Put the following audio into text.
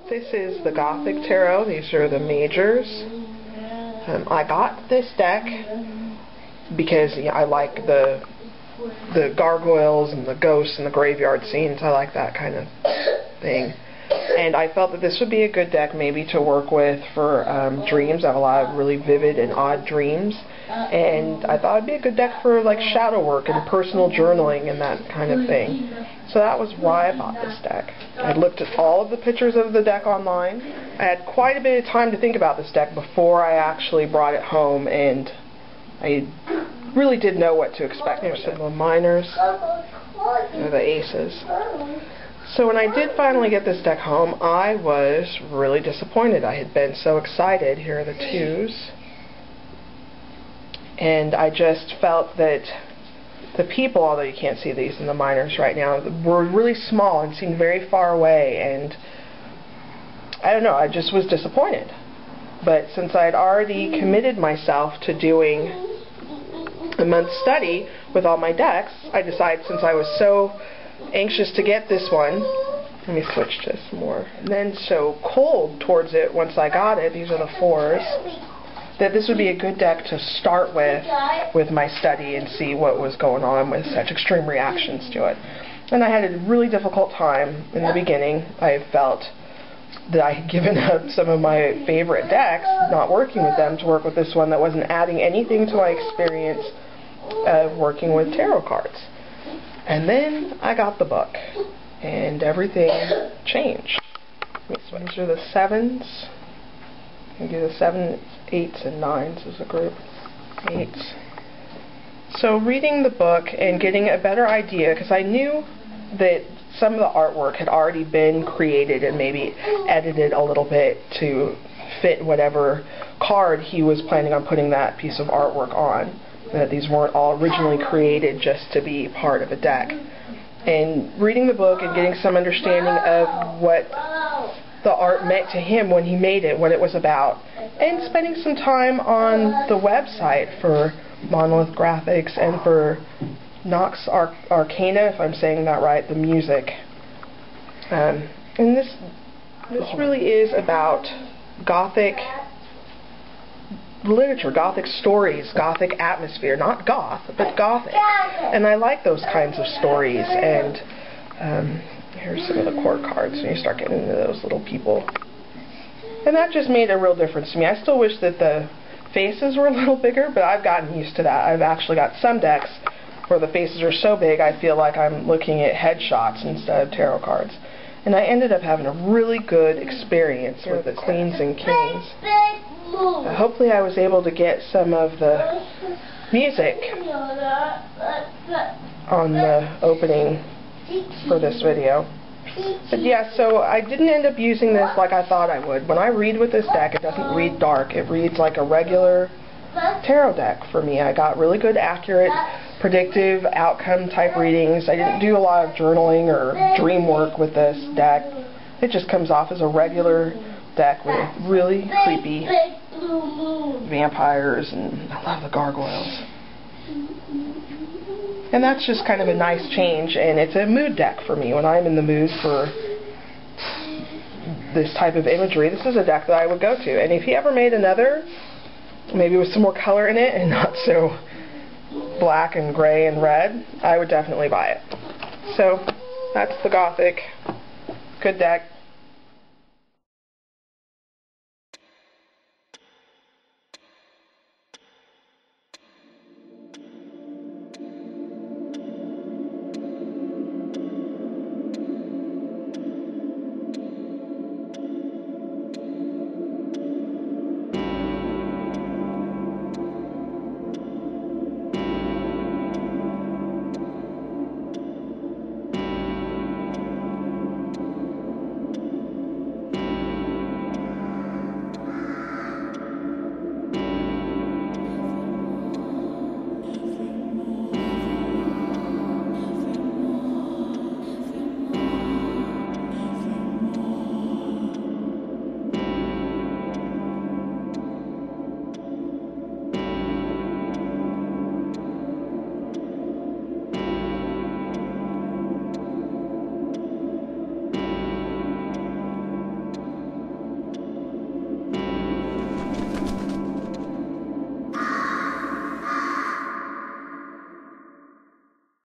This is the Gothic Tarot. These are the majors. I got this deck because I like the gargoyles and the ghosts and the graveyard scenes. I like that kind of thing. And I felt that this would be a good deck maybe to work with for dreams. I have a lot of really vivid and odd dreams. And I thought it'd be a good deck for like shadow work and personal journaling and that kind of thing. So that was why I bought this deck. I looked at all of the pictures of the deck online. I had quite a bit of time to think about this deck before I actually brought it home, and I really did know what to expect. There's some of the minors, and the aces. So when I did finally get this deck home, I was really disappointed. I had been so excited. Here are the twos. And I just felt that the people, although you can't see these in the minors right now, were really small and seemed very far away, and I don't know, I just was disappointed. But since I had already committed myself to doing a month's study with all my decks, I decided, since I was so anxious to get this one, let me switch to some more, and then so cold towards it once I got it, these are the fours, that this would be a good deck to start with my study and see what was going on with such extreme reactions to it. And I had a really difficult time in the beginning. I felt that I had given up some of my favorite decks, not working with them, to work with this one that wasn't adding anything to my experience of working with tarot cards. And then I got the book, and everything changed. These are the sevens. You do the 7s, 8s, and 9s as a group. 8s. So reading the book and getting a better idea, because I knew that some of the artwork had already been created and maybe edited a little bit to fit whatever card he was planning on putting that piece of artwork on. That these weren't all originally created just to be part of a deck. And reading the book and getting some understanding of what the art meant to him when he made it, what it was about, and spending some time on the website for Monolith Graphics and for Nox Arcana, if I'm saying that right, the music. And this really is about Gothic literature, Gothic stories, Gothic atmosphere, not goth, but Gothic. And I like those kinds of stories, and here's some of the court cards, and you start getting into those little people. And that just made a real difference to me. I still wish that the faces were a little bigger, but I've gotten used to that. I've actually got some decks where the faces are so big I feel like I'm looking at headshots instead of tarot cards. And I ended up having a really good experience with the queens and kings. Hopefully I was able to get some of the music on the opening for this video. But yeah, so I didn't end up using this like I thought I would. When I read with this deck, it doesn't read dark. It reads like a regular tarot deck for me. I got really good, accurate, predictive outcome type readings. I didn't do a lot of journaling or dream work with this deck. It just comes off as a regular deck with really creepy vampires, and I love the gargoyles. And that's just kind of a nice change, and it's a mood deck for me when I'm in the mood for this type of imagery. This is a deck that I would go to. And if he ever made another, maybe with some more color in it and not so black and gray and red, I would definitely buy it. So that's the Gothic. Good deck.